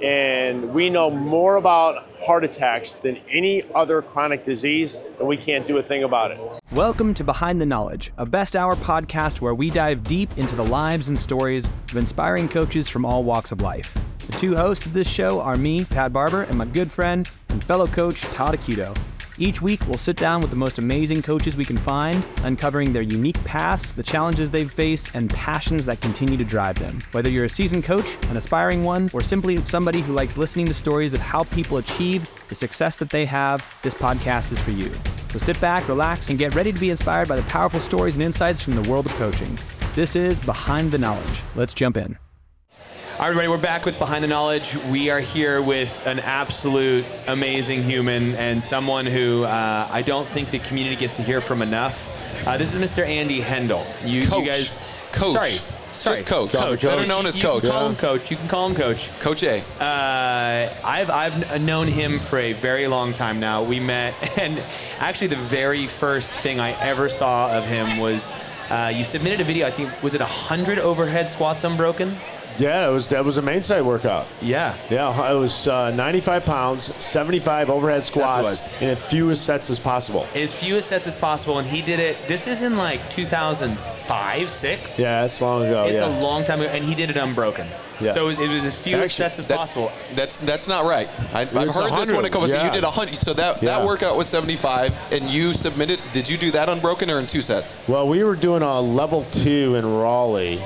and we know more about heart attacks than any other chronic disease, and we can't do a thing about it. Welcome to Behind the Knowledge, a Best Hour podcast where we dive deep into the lives and stories of inspiring coaches from all walks of life. The two hosts of this show are me, Pat Barber, and my good friend and fellow coach, Todd Acuto. Each week, we'll sit down with the most amazing coaches we can find, uncovering their unique paths, the challenges they've faced, and passions that continue to drive them. Whether you're a seasoned coach, an aspiring one, or simply somebody who likes listening to stories of how people achieve the success that they have, this podcast is for you. So sit back, relax, and get ready to be inspired by the powerful stories and insights from the world of coaching. This is Behind the Knowledge. Let's jump in. All right, everybody, we're back with Behind the Knowledge. We are here with an absolute amazing human and someone who I don't think the community gets to hear from enough. This is Mr. Andy Hendel. You guys, Coach. Sorry. Just Coach. Coach. Better known as Coach. You can call him Coach. You can call him Coach. Coach A. I've known him for a very long time now. We met, and actually the very first thing I ever saw of him was you submitted a video. I think, was it 100 overhead squats unbroken? Yeah, that was a main side workout. Yeah. Yeah, it was 95 pounds, 75 overhead squats, in as few sets as possible. As few sets as possible, and he did it. This is in like 2005, 6. Yeah, it's long ago. It's a long time ago, and he did it unbroken. Yeah. So it was as few sets as possible. That's not right. I've heard this one a couple. So you did 100. So that workout was 75, and you submitted. Did you do that unbroken or in 2 sets? Well, we were doing a level 2 in Raleigh.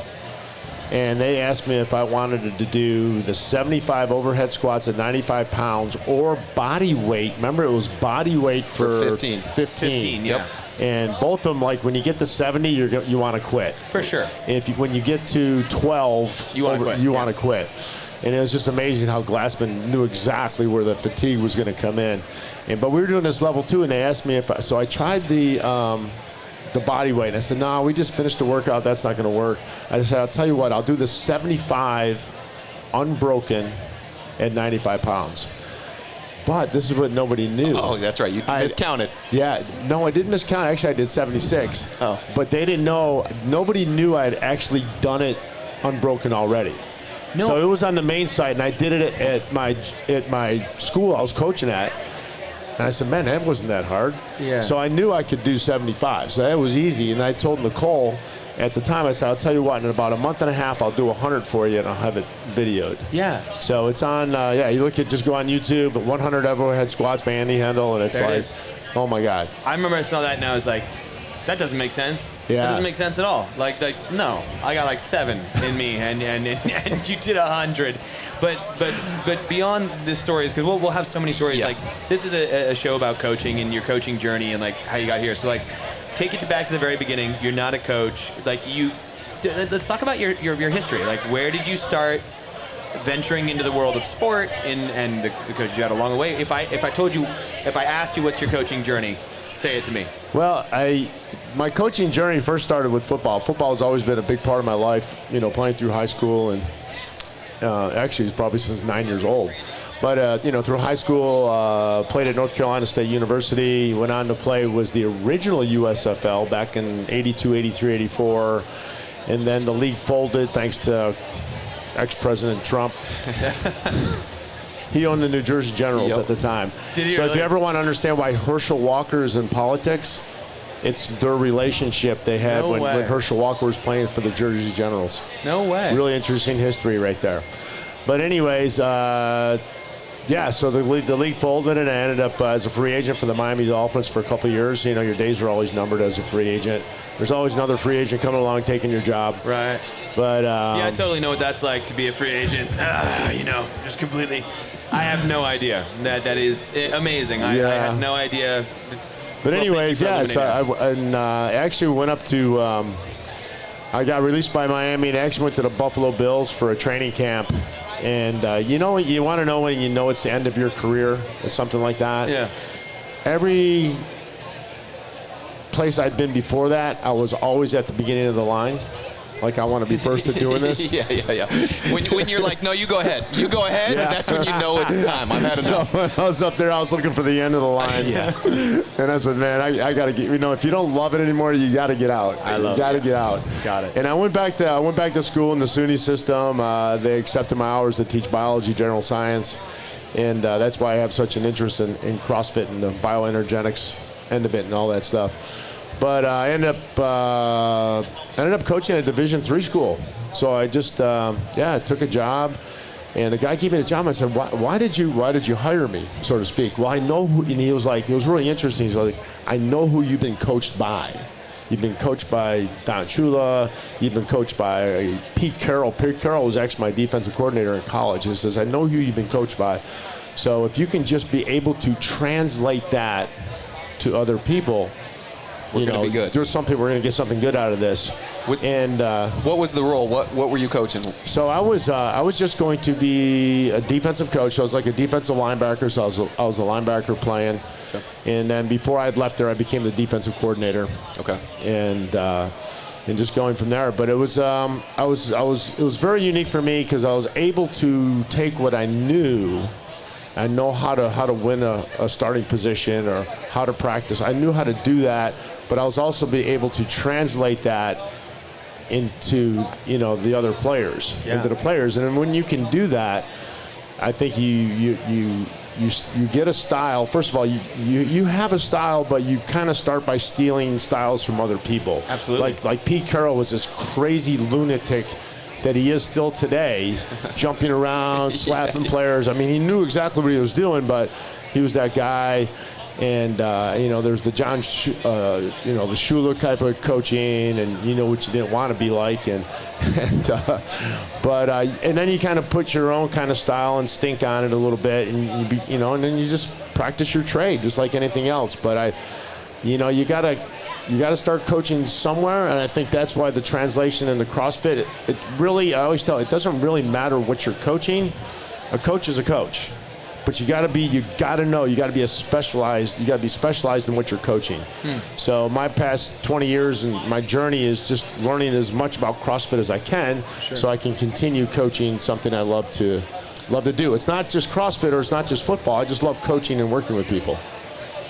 And they asked me if I wanted to do the 75 overhead squats at 95 pounds or body weight. Remember, it was body weight for 15. 15, yeah. And both of them, like when you get to 70, you want to quit. For sure. When you get to 12, you want to quit. And it was just amazing how Glassman knew exactly where the fatigue was going to come in. But we were doing this level 2, and they asked me so I tried the body weight. And I said, no, we just finished the workout. That's not going to work. I said, I'll tell you what, I'll do the 75 unbroken at 95 pounds. But this is what nobody knew. Oh, that's right. You miscounted. Yeah. No, I didn't miscount. Actually, I did 76. Oh. But they didn't know. Nobody knew I'd actually done it unbroken already. No. So it was on the main site, and I did it at my school I was coaching at. And I said, man, that wasn't that hard. Yeah. So I knew I could do 75. So that was easy. And I told Nicole at the time, I said, I'll tell you what, in about a month and a half, I'll do 100 for you, and I'll have it videoed. Yeah. So it's on, you just go on YouTube, 100 overhead squats by Andy Hendel, and it's oh, my God. I remember I saw that, and I was like, that doesn't make sense. Yeah. That doesn't make sense at all. Like no, I got like 7 in me, and you did 100. But beyond the stories, because we'll have so many stories. Yeah. Like this is a show about coaching and your coaching journey and like how you got here. So like, take it back to the very beginning. You're not a coach. Like let's talk about your history. Like where did you start venturing into the world of sport and the coaches you had along the way? If I asked you what's your coaching journey, say it to me. Well, my coaching journey first started with football. Football has always been a big part of my life, playing through high school, and actually it's probably since 9 years old. But, through high school, played at North Carolina State University, went on to play, was the original USFL back in 82, 83, 84, and then the league folded thanks to ex-President Trump. He owned the New Jersey Generals at the time. Did he so really? If you ever want to understand why Herschel Walker is in politics, it's their relationship they had when Herschel Walker was playing for the Jersey Generals. No way. Really interesting history right there. But anyways, so the league folded, and I ended up as a free agent for the Miami Dolphins for a couple of years. Your days are always numbered as a free agent. There's always another free agent coming along taking your job. Right. But I totally know what that's like to be a free agent. Just completely. I have no idea. That is amazing. I had no idea. But anyways, I actually went up to. I got released by Miami and actually went to the Buffalo Bills for a training camp. And you want to know when you know it's the end of your career or something like that. Yeah. Every place I'd been before that, I was always at the beginning of the line. Like I want to be first at doing this. Yeah. When you're like, no, you go ahead, and that's when you know it's time. I've had enough. So when I was up there, I was looking for the end of the line. Yes. And I said, man, I got to get. If you don't love it anymore, you got to get out. You got to get out. Got it. And I went back to school in the SUNY system. They accepted my hours to teach biology, general science, and that's why I have such an interest in CrossFit and the bioenergetics end of it and all that stuff. But I ended up coaching at a Division III school. So I just took a job, and the guy gave me the job. I said, why did you hire me, so to speak? Well, I know who, and he was like, it was really interesting. He's like, I know who you've been coached by. You've been coached by Don Shula. You've been coached by Pete Carroll. Pete Carroll was actually my defensive coordinator in college. He says, I know who you've been coached by. So if you can just be able to translate that to other people, we're going to be good. We're going to get something good out of this. What was the role? What were you coaching? So I was just going to be a defensive coach. So I was like a defensive linebacker. So I was a linebacker playing. Okay. And then before I had left there, I became the defensive coordinator. Okay. And just going from there. But it was it was very unique for me because I was able to take what I knew. I know how to win a starting position or how to practice. I knew how to do that, but I was also be able to translate that into the other players, into the players. And when you can do that, I think you get a style. First of all, you have a style, but you kind of start by stealing styles from other people. Absolutely. Like Pete Carroll was this crazy lunatic that he is still today, jumping around, slapping players. I mean, he knew exactly what he was doing, but he was that guy. And there's the the Shula type of coaching, and what you didn't want to be like, and then you kind of put your own kind of style and stink on it a little bit, and and then you just practice your trade just like anything else. But you got to start coaching somewhere, and I think that's why the translation in the CrossFit, it really, I always tell, it doesn't really matter what you're coaching. A coach is a coach, but you got to be specialized in what you're coaching. So my past 20 years and my journey is just learning as much about CrossFit as I can, so I can continue coaching something I love to do. It's not just CrossFit or it's not just football. I just love coaching and working with people.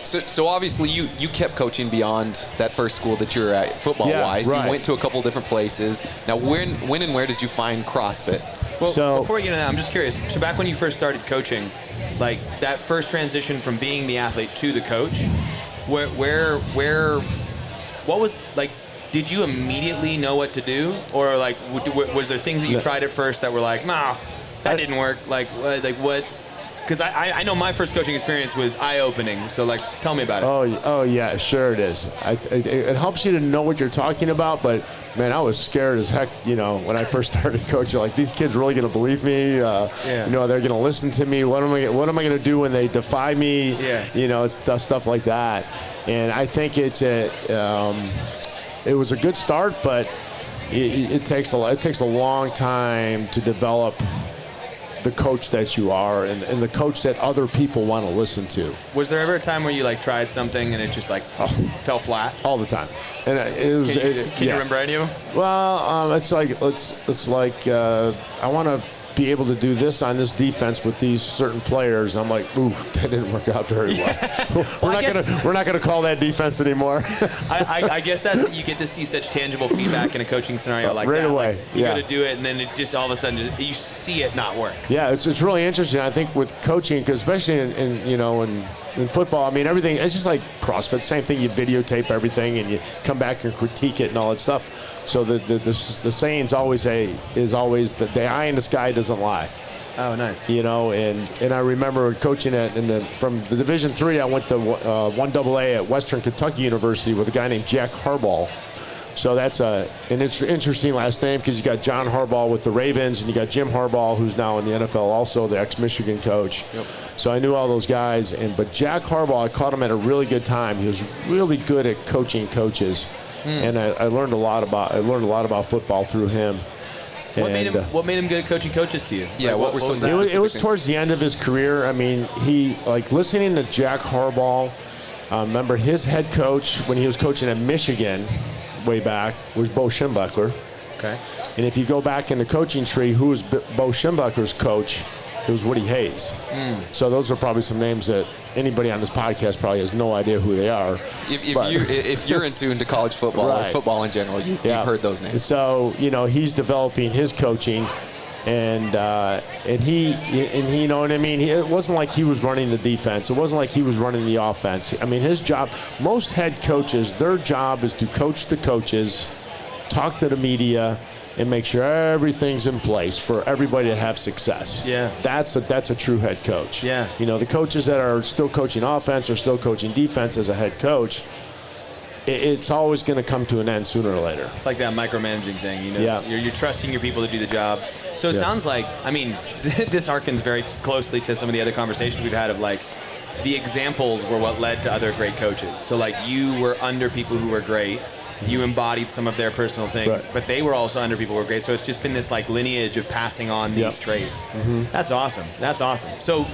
So obviously you kept coaching beyond that first school that you were at football-wise. Right. You went to a couple different places. Now, when and where did you find CrossFit? Well, before we get into that, I'm just curious. So back when you first started coaching, like that first transition from being the athlete to the coach, what was like? Did you immediately know what to do, or like was there things that you tried at first that were like, nah, that didn't work? Like what? Because I know my first coaching experience was eye-opening, so like tell me about it. Oh yeah, sure it is. It helps you to know what you're talking about, but man, I was scared as heck. When I first started coaching, like these kids really going to believe me? They're going to listen to me. What am I going to do when they defy me? Yeah. It's stuff like that. And I think it was a good start, but it takes a long time to develop the coach that you are and the coach that other people want to listen to. Was there ever a time where you like tried something and it just like fell flat? All the time. And it was. Can you remember any of them? Well, it's like I want to be able to do this on this defense with these certain players. I'm like, ooh, that didn't work out very well. We're not gonna call that defense anymore. I guess that's you get to see such tangible feedback in a coaching scenario like right that. away. Like, you got to do it, and then it just all of a sudden you see it not work. Yeah, it's really interesting. I think with coaching, because especially in football, I mean, everything, it's just like CrossFit, same thing. You videotape everything and you come back and critique it and all that stuff. So the saying is always that the eye in the sky doesn't lie. Oh, nice. And I remember coaching from the Division III, I went to 1AA at Western Kentucky University with a guy named Jack Harbaugh. So that's an interesting last name because you got John Harbaugh with the Ravens and you got Jim Harbaugh, who's now in the NFL also, the ex-Michigan coach. Yep. So I knew all those guys. But Jack Harbaugh, I caught him at a really good time. He was really good at coaching coaches. And I learned a lot about football through him. What made him good at coaching coaches to you? Yeah, what were some of the It was towards the end of his career. I mean, he listening to Jack Harbaugh. Remember his head coach when he was coaching at Michigan way back was Bo Schembechler. Okay. And if you go back in the coaching tree, who was Bo Schembechler's coach? It was Woody Hayes. So those are probably some names that anybody on this podcast probably has no idea who they are. If you're in tune to college football or football in general, you've heard those names. So, he's developing his coaching, and he, you know what I mean? It wasn't like he was running the defense. It wasn't like he was running the offense. I mean, his job, most head coaches, their job is to coach the coaches, talk to the media, and make sure everything's in place for everybody to have success. Yeah. That's a true head coach. Yeah. The coaches that are still coaching offense or still coaching defense as a head coach, it's always going to come to an end sooner or later. It's like that micromanaging thing. You're trusting your people to do the job. So it sounds like, this harkens very closely to some of the other conversations we've had of like, the examples were what led to other great coaches. So like you were under people who were great. You embodied some of their personal things, but they were also under people who were great. So it's just been this like lineage of passing on these traits. That's awesome. So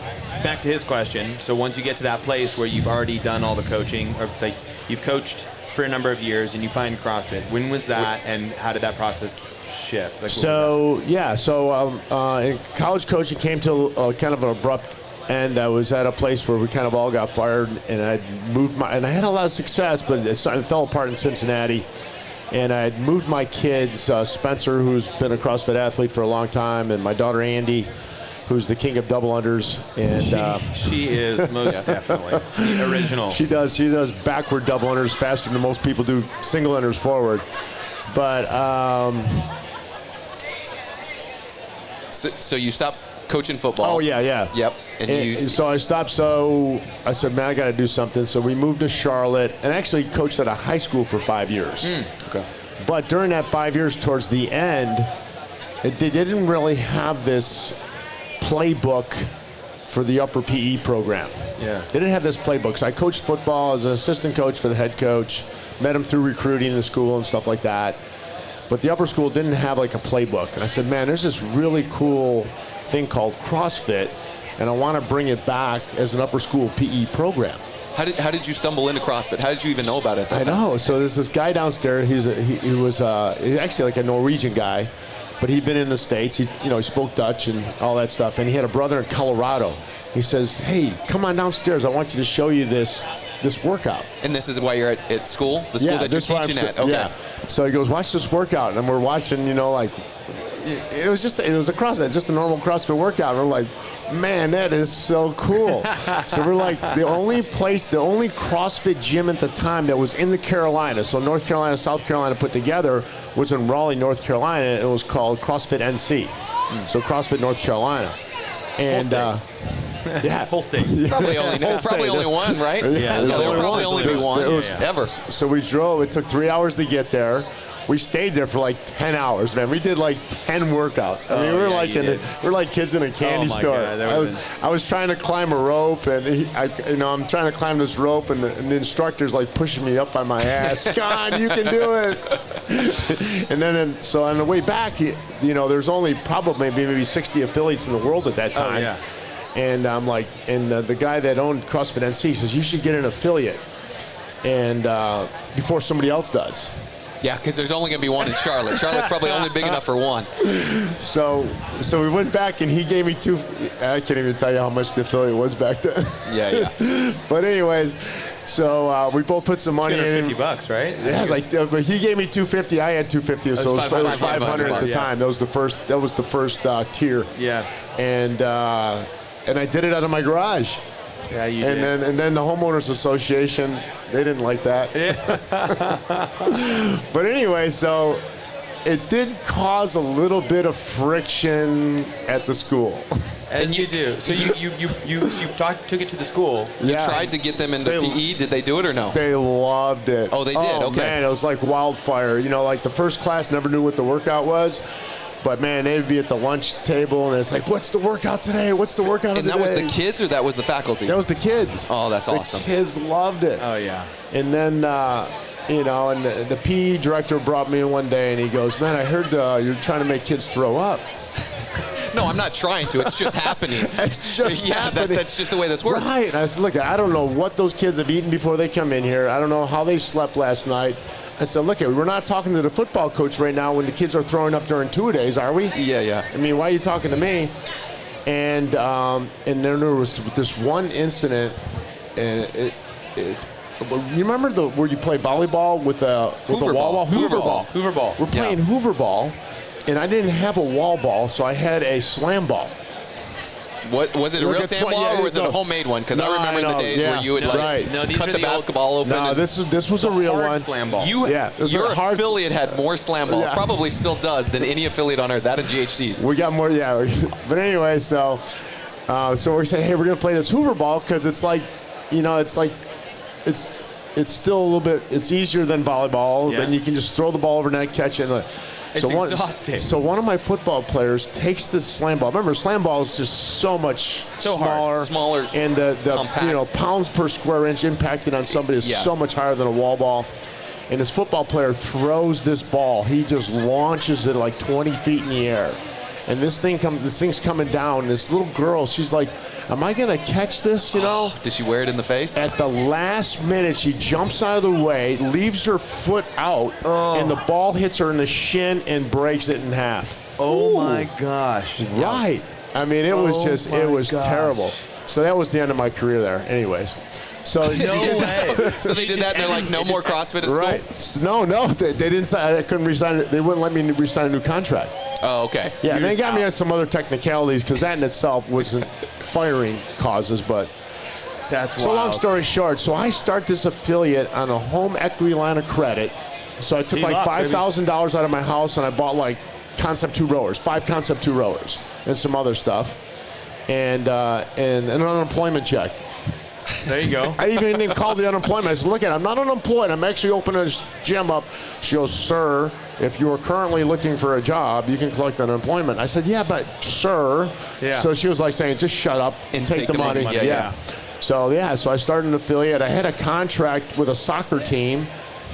back to his question. So once you get to that place where you've already done all the coaching, or like you've coached for a number of years and you find CrossFit, when was that and how did that process shift? Like, college coaching came to kind of an abrupt end. I was at a place where we kind of all got fired, and I had a lot of success, but it fell apart in Cincinnati. And I had moved my kids, Spencer, who's been a CrossFit athlete for a long time, and my daughter Andy, who's the king of double unders. And she is most definitely the original. She does backward double unders faster than most people do single unders forward. But so you stopped coaching football. Oh yeah. Yep. And so I stopped. So I said, man, I got to do something. So we moved to Charlotte and actually coached at a high school for 5 years. Okay. But during that 5 years, towards the end, they didn't really have this playbook for the upper PE program. Yeah. They didn't have this playbook. So I coached football as an assistant coach for the head coach, met him through recruiting in the school and stuff like that. But the upper school didn't have like a playbook. And I said, man, there's this really cool thing called CrossFit, and I want to bring it back as an upper school PE program. How did you stumble into CrossFit? How did you even know about it? I know. So there's this guy downstairs. He was actually like a Norwegian guy, but he'd been in the States. He spoke Dutch and all that stuff, and he had a brother in Colorado. He says, "Hey, come on downstairs. I want you to show you this workout." And this is why you're at school, the school that you're teaching at. Okay. Yeah. So he goes, "Watch this workout," and we're watching. It was a CrossFit, just a normal CrossFit workout. And we're like, man, that is so cool. So we're like, the only CrossFit gym at the time that was in the Carolinas, so North Carolina, South Carolina put together, was in Raleigh, North Carolina, and it was called CrossFit NC. So CrossFit North Carolina. And whole state. Probably only one, right? Yeah, there'll probably only be one ever. So we drove. It took 3 hours to get there. We stayed there for like 10 hours, man. We did like 10 workouts. I mean, we're like kids in a candy store. God, I was trying to climb a rope, and I'm trying to climb this rope, and the instructor's like pushing me up on my ass. John, you can do it. And then, so on the way back, there's only probably maybe 60 affiliates in the world at that time. Oh, yeah. And I'm like, the guy that owned CrossFit NC says, you should get an affiliate, and before somebody else does. Yeah, because there's only going to be one in Charlotte. Charlotte's probably only big enough for one. So we went back, and he gave me two. I can't even tell you how much the affiliate was back then. Yeah. But anyways, so we both put some money in. $250, right? Yeah, it was like, but he gave me $250. I had $250, so it was $500 at the time. That was the first tier. Yeah. And I did it out of my garage. Yeah, you did. And then the homeowners association, they didn't like that. Yeah. But anyway, so it did cause a little bit of friction at the school. As you do. So you took it to the school. You tried to get them into PE. Did they do it or no? They loved it. Oh, they did? Oh, okay. Man, it was like wildfire. Like the first class never knew what the workout was. But, man, they'd be at the lunch table, and it's like, what's the workout today? What's the workout of the day? And that was the kids, or that was the faculty? That was the kids. Oh, that's awesome. The kids loved it. Oh, yeah. And then, and the PE director brought me in one day, and he goes, man, I heard you're trying to make kids throw up. No, I'm not trying to. It's just happening. It's just happening. That's just the way this works. Right. And I said, look, I don't know what those kids have eaten before they come in here. I don't know how they slept last night. I said, look, we're not talking to the football coach right now when the kids are throwing up during two-a-days, are we? Yeah. I mean, why are you talking to me? And then there was this one incident, and you remember where you play volleyball with a wall ball? Hoover ball. We're playing Hoover ball, and I didn't have a wall ball, so I had a slam ball. What was it? A real sand ball, or was it a homemade one? Because I remember the days where you would cut the basketball open. No, this was a real one. Slam ball. Your affiliate had more slam balls, probably still does, than any affiliate on earth. That and GHDs. We got more, But anyway, so we say, hey, we're gonna play this Hoover ball because it's like, it's still a little bit. It's easier than volleyball. Then you can just throw the ball over net, catch it. It's exhausting. So one of my football players takes this slam ball. Remember, slam ball is just so much smaller, and the pounds per square inch impacted on somebody is so much higher than a wall ball. And this football player throws this ball. He just launches it like 20 feet in the air. And this thing's coming down. And this little girl, she's like, am I going to catch this, Did she wear it in the face? At the last minute, she jumps out of the way, leaves her foot out, and the ball hits her in the shin and breaks it in half. Oh, my gosh. Right. I mean, it was terrible. So that was the end of my career there. Anyways. So so they did that, and they're like, no more CrossFit at school? Right. No, they didn't sign. I couldn't resign. They wouldn't let me resign a new contract. Oh, okay. Yeah, and they got me on some other technicalities because that in itself wasn't firing causes, but that's wild. So long story short, so I start this affiliate on a home equity line of credit. So I took like $5,000 out of my house and I bought like Concept 2 rowers, 5 Concept 2 rowers, and some other stuff, and an unemployment check. There you go. I even called the unemployment. I said, look, I'm not unemployed. I'm actually opening this gym up. She goes, sir, if you are currently looking for a job, you can collect unemployment. I said, yeah, but sir. Yeah. So she was like saying, just shut up and take the money. Yeah. So I started an affiliate. I had a contract with a soccer team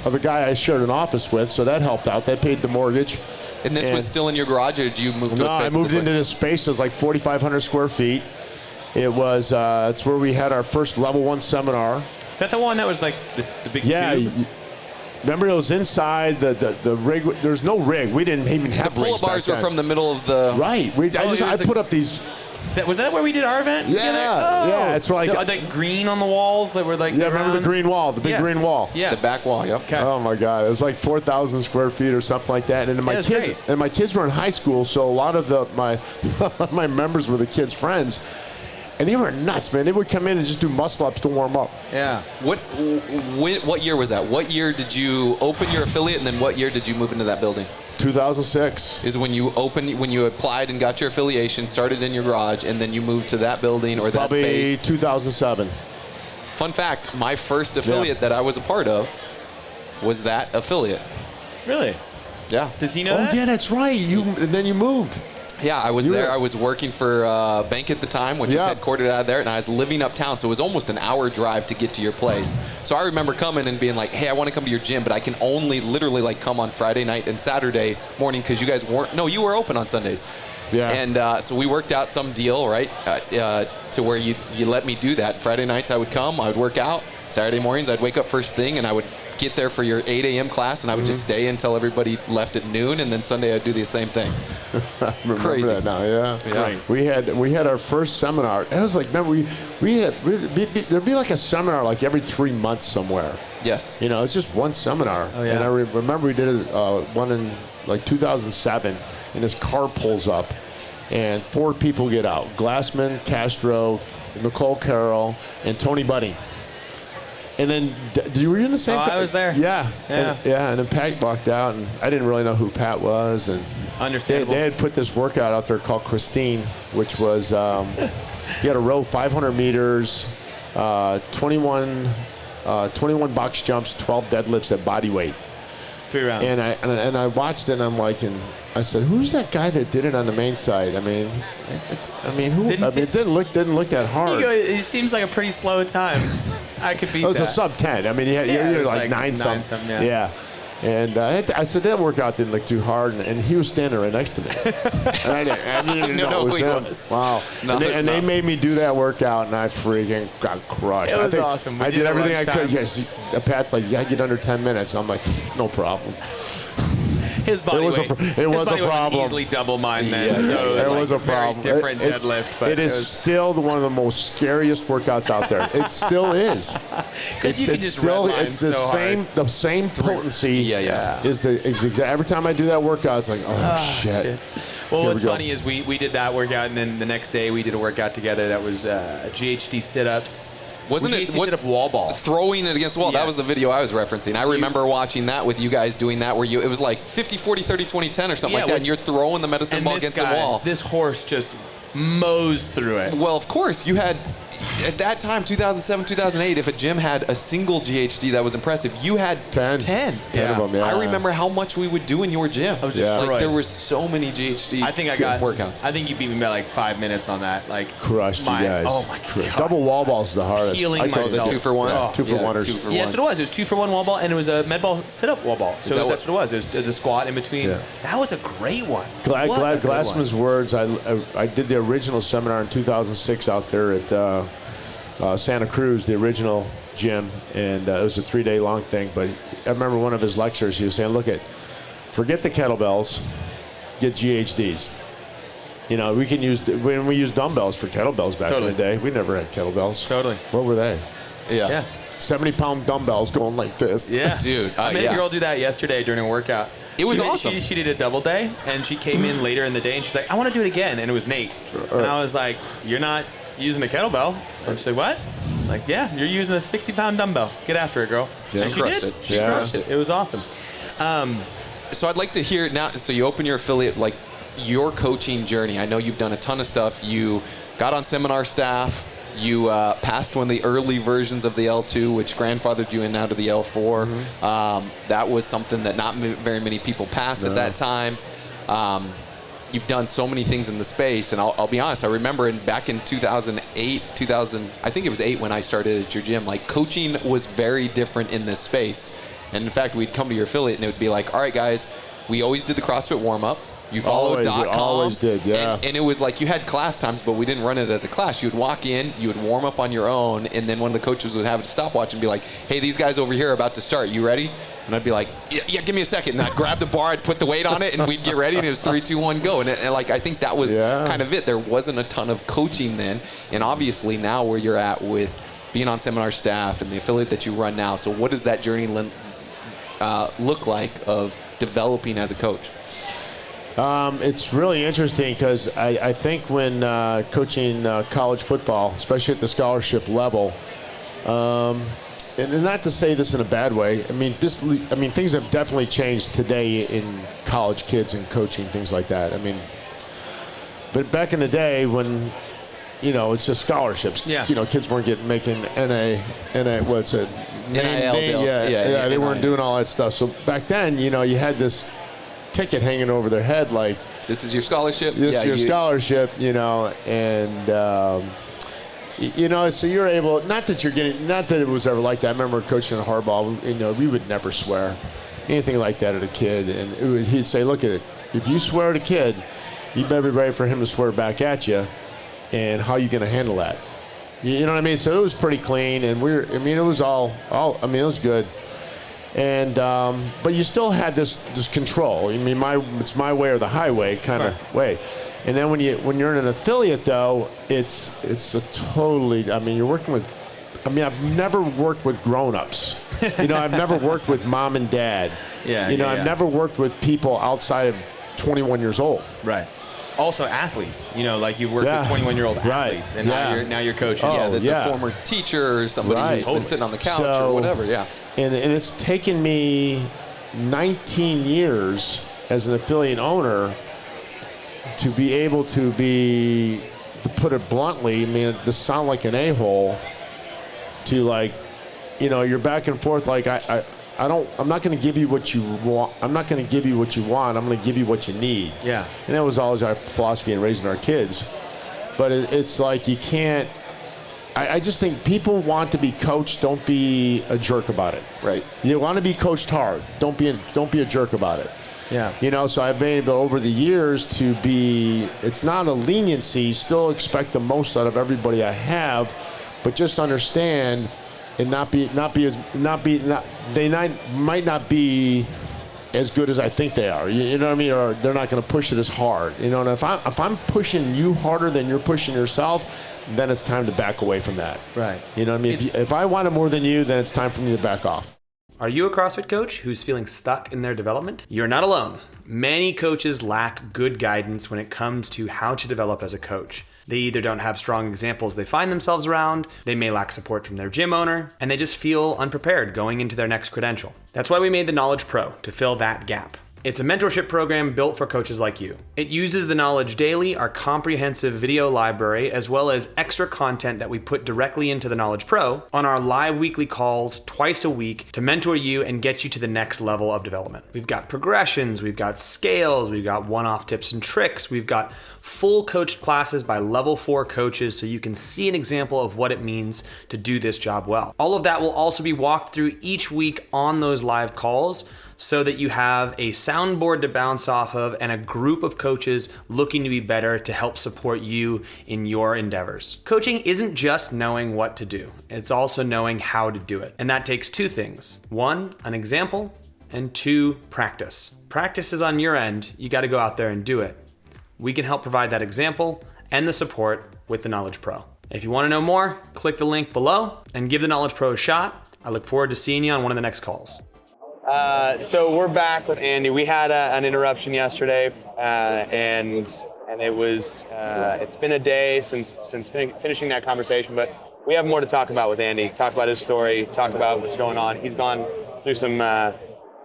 of a guy I shared an office with, so that helped out. That paid the mortgage. And this was still in your garage, or did you move to a space? I moved into this space. It was like 4,500 square feet. It was, it's where we had our first level 1 seminar. Is that the one that was like the big tube? Remember, it was inside the rig. There's no rig. We didn't even have rigs. The pull-up bars were from the middle of the... Right. I put up these... Was that where we did our event together? Yeah. It's like... Like green on the walls that were like... Yeah, remember the green wall, the big green wall? Yeah. The back wall, yep. Okay. Oh, my God. It was like 4,000 square feet or something like that. And my kids were in high school, so a lot of my members were the kids' friends. And they were nuts, man. They would come in and just do muscle-ups to warm up. Yeah. What year was that? What year did you open your affiliate, and then what year did you move into that building? 2006. Is when you applied and got your affiliation, started in your garage, and then you moved to that building or that space? Probably 2007. Fun fact, my first affiliate that I was a part of was that affiliate. Really? Yeah. Does he know that? Oh, yeah, that's right. And then you moved. Yeah, I was there. I was working for bank at the time, which is headquartered out of there, and I was living uptown, so it was almost an hour drive to get to your place. So I remember coming and being like, hey, I want to come to your gym, but I can only literally like come on Friday night and Saturday morning because you guys weren't. No, you were open on Sundays. Yeah. And so we worked out some deal, right, to where you let me do that. Friday nights I would come, I would work out. Saturday mornings I'd wake up first thing and I would get there for your 8 a.m. class, and I would just stay until everybody left at noon, and then Sunday I'd do the same thing. I remember Crazy. That now, yeah. We had our first seminar. It was like, remember, there'd be like a seminar like every 3 months somewhere. Yes. It's just one seminar. Oh, yeah. And I remember we did one in like 2007, and this car pulls up, and 4 people get out: Glassman, Castro, Nicole Carroll, and Tony Budding. And then, were you in the same? I was there. Yeah. And then Pat walked out, and I didn't really know who Pat was. And understandable. They had put this workout out there called Christine, which was you had to row 500 meters, 21 box jumps, 12 deadlifts at body weight. 3 rounds. And I watched it, and I'm like, and I said, who's that guy that did it on the main side? I mean, it didn't look that hard. It seems like a pretty slow time. I could beat that. It was a sub 10. I mean, you're like 9 something. Yeah. And I said, that workout didn't look too hard. And he was standing right next to me. And I didn't even know it was him. Wow. And they made me do that workout, and I freaking got crushed. It was awesome. I did everything I could. Yes, Pat's like, yeah, get under 10 minutes. I'm like, no problem. His body weight. It was a problem. Was easily double mine then. Yeah, so it was a problem. Very different deadlift. But it is still one of the most scariest workouts out there. It still is. It's the same potency. Every time I do that workout, it's like, oh shit. Well, what's funny is we did that workout, and then the next day we did a workout together that was GHD sit-ups. Wasn't it sit-up wall ball? Throwing it against the wall. Yes. That was the video I was referencing. I remember watching that with you guys doing that where it was like 50, 40, 30, 20, 10 or something like that, and you're throwing the medicine ball against the wall. This horse just mows through it. Well, of course, you had... At that time, 2007, 2008, if a gym had a single GHD that was impressive, you had 10. 10 of them, yeah. I remember how much we would do in your gym. I was just like, there were so many GHD workouts. I think you beat me by like 5 minutes on that. Like crushed you guys. Oh my god. Double wall ball is the hardest. I call it the 2-for-1s. 2-for-1ers. Yeah, that's what it was. It was 2-for-1 wall ball, and it was a med ball sit-up wall ball. So that's what it was. It was the squat in between. Yeah. That was a great one. Glassman's words. I did the original seminar in 2006 out there at Santa Cruz, the original gym, and it was a 3-day long thing. But I remember one of his lectures, he was saying, forget the kettlebells, get GHDs. You know, we used dumbbells for kettlebells back in the day. We never had kettlebells. Totally. What were they? Yeah. 70-pound dumbbells going like this. Yeah. Dude. I made a girl do that yesterday during a workout. It was awesome. She did a double day, and she came in later in the day, and she's like, I want to do it again. And it was Nate. And I was like, you're not using a kettlebell. And she's like, what? I'm like, yeah, you're using a 60-pound dumbbell. Get after it, girl. Yeah. And she did. She crushed it. It was awesome. So I'd like to hear now, so you open your affiliate, like your coaching journey. I know you've done a ton of stuff. You got on Seminar Staff. You passed one of the early versions of the L2, which grandfathered you in now to the L4. Mm-hmm. That was something that not very many people passed at that time. You've done so many things in the space, and I'll be honest, I remember back in 2008, I think it was 8 when I started at your gym, like coaching was very different in this space. And in fact, we'd come to your affiliate and it would be like, all right, guys, we always did the CrossFit warm-up. You followed .com. Always did, yeah. And it was like you had class times, but we didn't run it as a class. You would walk in, you would warm up on your own, and then one of the coaches would have a stopwatch and be like, hey, these guys over here are about to start. You ready? And I'd be like, yeah, give me a second. And I'd grab the bar, I'd put the weight on it, and we'd get ready, and it was 3, 2, 1, go. And I think that was kind of it. There wasn't a ton of coaching then. And obviously now where you're at with being on Seminar Staff and the affiliate that you run now, so what does that journey look like of developing as a coach? It's really interesting because I think when coaching college football, especially at the scholarship level, and not to say this in a bad way, I mean things have definitely changed today in college kids and coaching, things like that. I mean, but back in the day when, it's just scholarships. Yeah. Kids weren't making NA, what's it? NIL deals. Yeah, they weren't doing all that stuff. So back then, you had this ticket hanging over their head like, this is your scholarship. This is your scholarship, and so you're able, not that it was ever like that. I remember coaching at Harbaugh, we would never swear anything like that at a kid, and he'd say, look at it, if you swear at a kid, you better be ready for him to swear back at you, and how are you going to handle that? You know what I mean? So it was pretty clean, and it was it was good. And but you still had this control. I mean, it's my way or the highway kind of way. And then when you're in an affiliate though, it's a totally. You're working with. I've never worked with grown-ups. I've never worked with mom and dad. I've never worked with people outside of 21 years old. Right. Also athletes, like you've worked with 21-year-old athletes, and now you're coaching. There's a former teacher or somebody who's been sitting on the couch or whatever. Yeah. And it's taken me 19 years as an affiliate owner to be able to put it bluntly, to sound like an a-hole, to you're back and forth like I'm not going to give you what you want. I'm not going to give you what you want. I'm going to give you what you need. Yeah. And that was always our philosophy in raising our kids. But it's like you can't I just think people want to be coached. Don't be a jerk about it. Right. You want to be coached hard. Don't be a jerk about it. Yeah. You know, so I've been able over the years to be, it's not a leniency, still expect the most out of everybody I have, but just understand and they might not be as good as I think they are. You know what I mean? Or they're not going to push it as hard. You know, and if I'm pushing you harder than you're pushing yourself, then it's time to back away from that. Right. You know what I mean? If I want it more than you, then it's time for me to back off. Are you a CrossFit coach who's feeling stuck in their development? You're not alone. Many coaches lack good guidance when it comes to how to develop as a coach. They either don't have strong examples they find themselves around, they may lack support from their gym owner, and they just feel unprepared going into their next credential. That's why we made the Knowledge Pro, to fill that gap. It's a mentorship program built for coaches like you. It uses the Knowledge Daily, our comprehensive video library, as well as extra content that we put directly into the Knowledge Pro on our live weekly calls twice a week to mentor you and get you to the next level of development. We've got progressions, we've got scales, we've got one-off tips and tricks, we've got full coached classes by level 4 coaches so you can see an example of what it means to do this job well. All of that will also be walked through each week on those live calls, so that you have a soundboard to bounce off of and a group of coaches looking to be better to help support you in your endeavors. Coaching isn't just knowing what to do, it's also knowing how to do it. And that takes 2 things. 1, an example, and 2, practice. Practice is on your end, you gotta go out there and do it. We can help provide that example and the support with the Knowledge Pro. If you wanna know more, click the link below and give the Knowledge Pro a shot. I look forward to seeing you on one of the next calls. So we're back with Andy. We had an interruption yesterday, and it was it's been a day since finishing that conversation, but we have more to talk about with Andy. Talk about his story, talk about what's going on. He's gone through some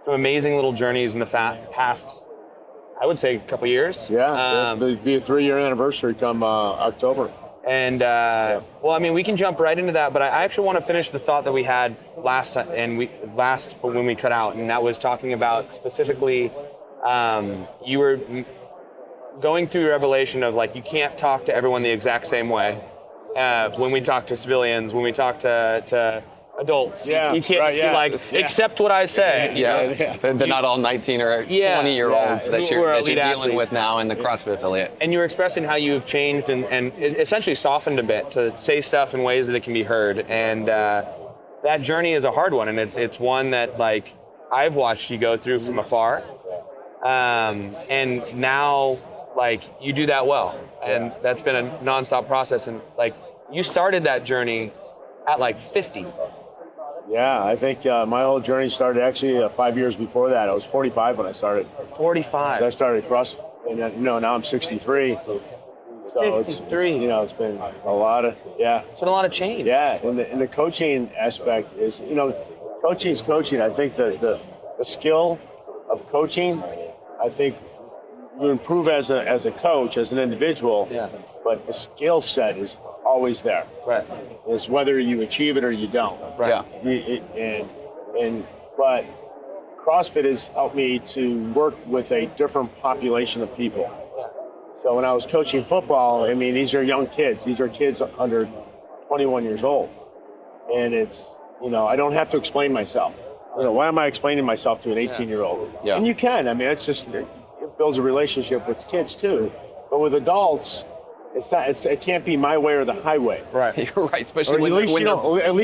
amazing little journeys in the past, I would say, a couple years. Yeah, it'll be a 3-year anniversary come October. And well, I mean, we can jump right into that, but I actually want to finish the thought that we had last time, and when we cut out, and that was talking about specifically, you were going through your revelation of like, you can't talk to everyone the exact same way. When we talk to civilians, when we talk to adults, you can't accept what I say. Yeah. They're not all 19 or 20-year-olds that you're dealing with now in the CrossFit affiliate. And you were expressing how you've changed and essentially softened a bit to say stuff in ways that it can be heard. And that journey is a hard one, and it's one that like I've watched you go through from afar. And now like you do that well, and that's been a nonstop process. And like you started that journey at like 50. Yeah, I think my whole journey started actually 5 years before that. I was 45 when I started. 45. So I started CrossFit, and now I'm 63. So 63. It's been a lot of, It's been a lot of change. Yeah, and the coaching aspect is, coaching's coaching. I think the skill of coaching, I think you improve as a coach, as an individual, but the skill set is always there. Right. It's whether you achieve it or you don't. Right. But CrossFit has helped me to work with a different population of people. So when I was coaching football, I mean, these are young kids. These are kids under 21 years old. And it's, I don't have to explain myself. Why am I explaining myself to an 18-year-old? Yeah. And you can. I mean, it's just, it builds a relationship with kids too. But with adults, it can't be my way or the highway. Right. You're right, especially when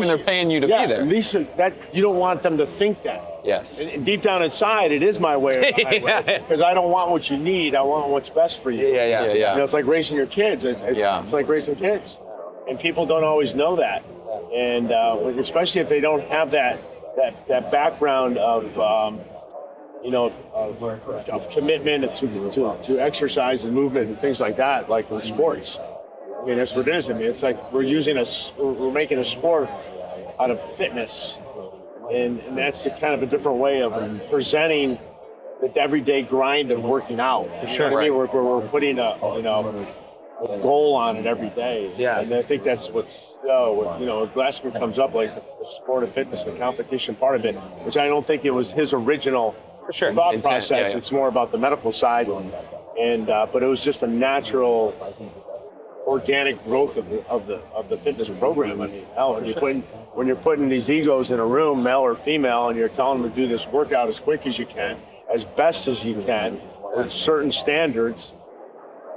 they're paying you to be there. At least that you don't want them to think that. Yes. And deep down inside, it is my way or the highway. Because I don't want what you need. I want what's best for you. Yeah. It's like raising your kids. It's like raising kids. And people don't always know that. And especially if they don't have that background of commitment to exercise and movement and things like that, like with sports. I mean, that's what it is. I mean, it's like we're making a sport out of fitness, and that's kind of a different way of presenting the everyday grind of working out. For sure. I mean, we're putting a goal on it every day. Yeah. And I think that's what's Glassman comes up, like the sport of fitness, the competition part of it, which I don't think it was his original thought process. It's more about the medical side, and but it was just a natural organic growth of the fitness program. I mean, hell, when you're putting these egos in a room, male or female, and you're telling them to do this workout as quick as you can, as best as you can, with certain standards,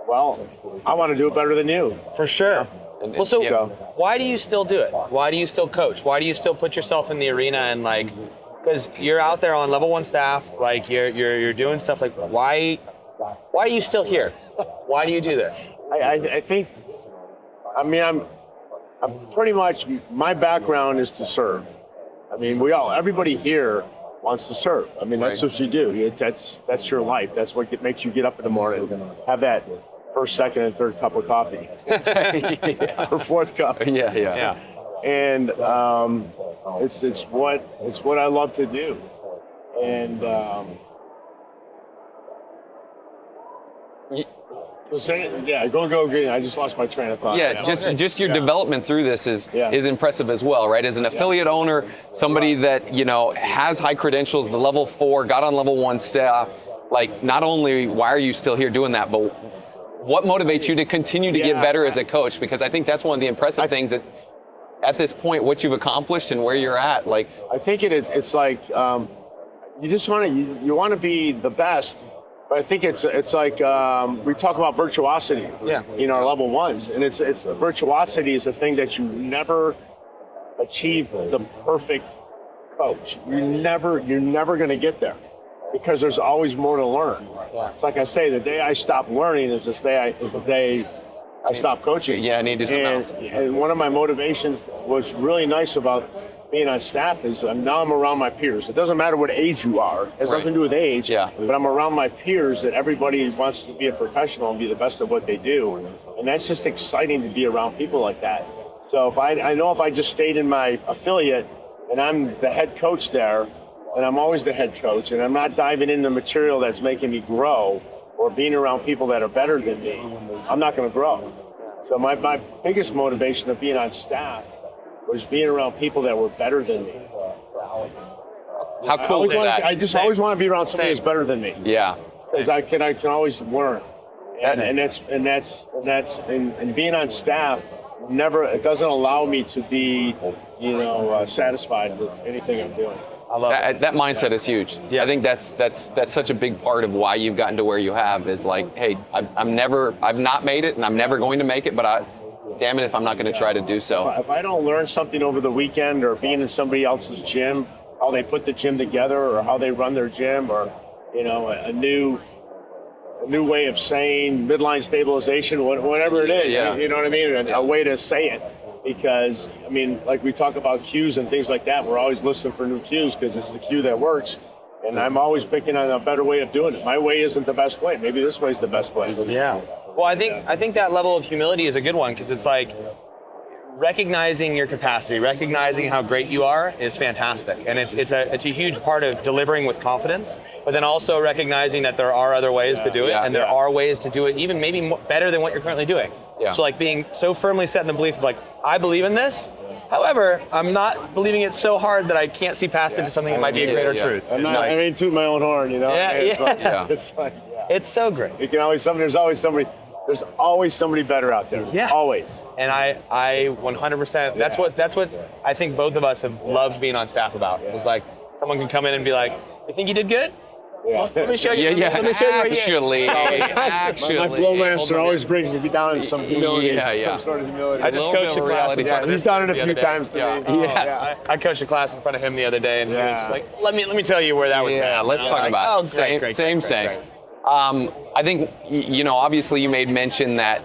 well, I want to do it better than you. For sure. Well, so why do you still do it? Why do you still coach? Why do you still put yourself in the arena and like, because you're out there on level 1 staff, like you're doing stuff like, why are you still here? Why do you do this? I think, I mean, I'm pretty much, my background is to serve. I mean, everybody here wants to serve. I mean, that's what you do. That's your life. That's what makes you get up in the morning, have that first, second, and third cup of coffee, or fourth cup. Yeah. And it's what I love to do. And go. I just lost my train of thought. Yeah, just your development through this is impressive as well, right? As an affiliate owner, somebody that has high credentials, the level 4, got on level 1 staff. Like, not only why are you still here doing that, but what motivates you to continue to get better as a coach? Because I think that's one of the impressive things that, at this point, what you've accomplished and where you're at. Like, I think it's like you just want to be the best. But I think it's like we talk about virtuosity. Our level 1s, and it's virtuosity is a thing that you never achieve the perfect coach. You're never going to get there, because there's always more to learn. It's like I say, the day I stop learning is the day I stop coaching. Yeah, I need to do something else. And one of my motivations was really nice about being on staff is now I'm around my peers. It doesn't matter what age you are. It has nothing to do with age. But I'm around my peers that everybody wants to be a professional and be the best of what they do. And that's just exciting to be around people like that. So I know if I just stayed in my affiliate and I'm the head coach there, and I'm always the head coach, and I'm not diving into material that's making me grow or being around people that are better than me, I'm not going to grow. So my biggest motivation of being on staff was being around people that were better than me. How cool is that? I just always want to be around somebody that's better than me. Yeah. Because I can always learn. And being on staff, it doesn't allow me to be, satisfied with anything I'm doing. I love that mindset is huge. I think that's such a big part of why you've gotten to where you have, is like, hey, I've not made it, and I'm never going to make it, but damn it if I'm not going to try to do so. If I don't learn something over the weekend, or being in somebody else's gym, how they put the gym together, or how they run their gym, or a new way of saying midline stabilization, whatever it is, you know what I mean, a way to say it. Because, I mean, like we talk about cues and things like that, we're always listening for new cues because it's the cue that works. And I'm always picking on a better way of doing it. My way isn't the best way. Maybe this way is the best way. Yeah. Well, I think that level of humility is a good one, because it's like recognizing your capacity, recognizing how great you are is fantastic. And it's a huge part of delivering with confidence, but then also recognizing that there are other ways to do it, and there are ways to do it even maybe better than what you're currently doing. So like being so firmly set in the belief of like, I believe in this. However, I'm not believing it so hard that I can't see past it to something that might be a greater truth. I mean, toot my own horn, It's so great. You can always there's always somebody better out there. Yeah. Always. And I 100%. That's what I think both of us have loved being on staff about. It's like someone can come in and be like, "You think you did good? Well, let me show you. Let me show you. Actually, my flow master always brings me down in some humility, some sort of humility. I just coached a class. He's done it a few times to me. I coached a class in front of him the other day, and he was just like, "Let me tell you where that was." Yeah, let's talk about it. Same. I think obviously you made mention that